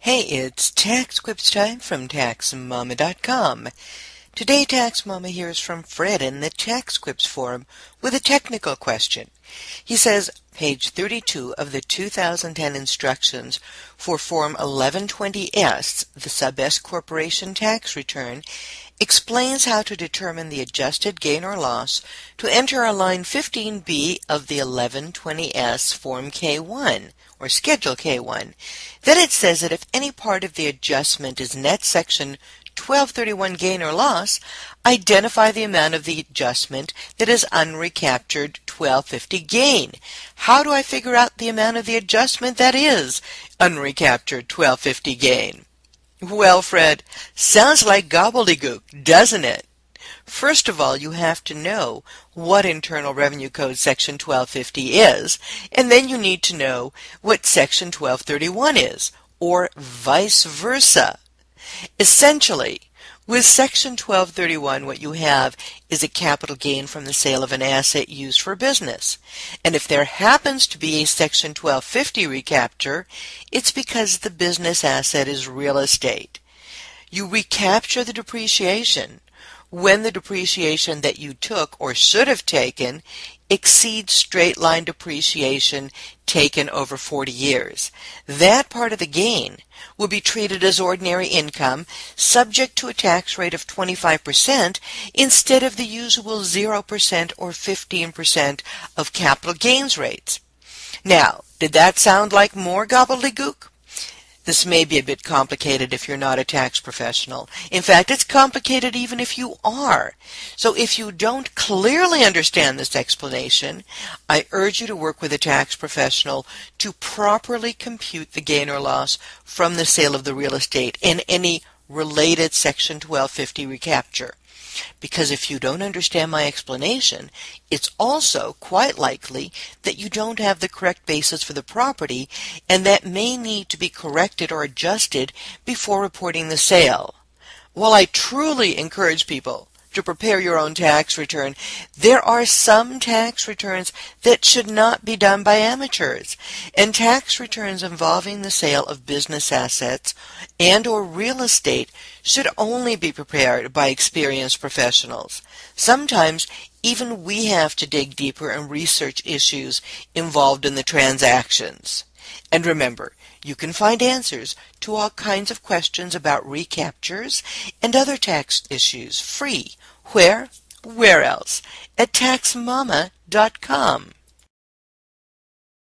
Hey, it's TaxQuips time from TaxMama.com. Today, TaxMama hears from Fred in the TaxQuips Forum with a technical question. He says, page 32 of the 2010 instructions for Form 1120S, the sub-S corporation tax return, explains how to determine the adjusted gain or loss to enter on line 15B of the 1120S Form K1, or Schedule K1. Then it says that if any part of the adjustment is net section 1231 gain or loss, identify the amount of the adjustment that is unrecaptured 1250 gain. How do I figure out the amount of the adjustment that is unrecaptured 1250 gain? Well, Fred, sounds like gobbledygook, doesn't it? First of all, you have to know what Internal Revenue Code Section 1250 is, and then you need to know what Section 1231 is, or vice versa. Essentially, with Section 1231, what you have is a capital gain from the sale of an asset used for business. And if there happens to be a Section 1250 recapture, it's because the business asset is real estate. You recapture the depreciation when the depreciation that you took or should have taken exceeds straight-line depreciation taken over 40 years. That part of the gain will be treated as ordinary income, subject to a tax rate of 25% instead of the usual 0% or 15% of capital gains rates. Now, did that sound like more gobbledygook? This may be a bit complicated if you're not a tax professional. In fact, it's complicated even if you are. So if you don't clearly understand this explanation, I urge you to work with a tax professional to properly compute the gain or loss from the sale of the real estate and any related Section 1250 recapture. Because if you don't understand my explanation, it's also quite likely that you don't have the correct basis for the property, and that may need to be corrected or adjusted before reporting the sale. While I truly encourage people to prepare your own tax return, there are some tax returns that should not be done by amateurs, and tax returns involving the sale of business assets and or real estate should only be prepared by experienced professionals. Sometimes even we have to dig deeper and research issues involved in the transactions. And remember, you can find answers to all kinds of questions about recaptures and other tax issues free. Where else? At TaxMama.com.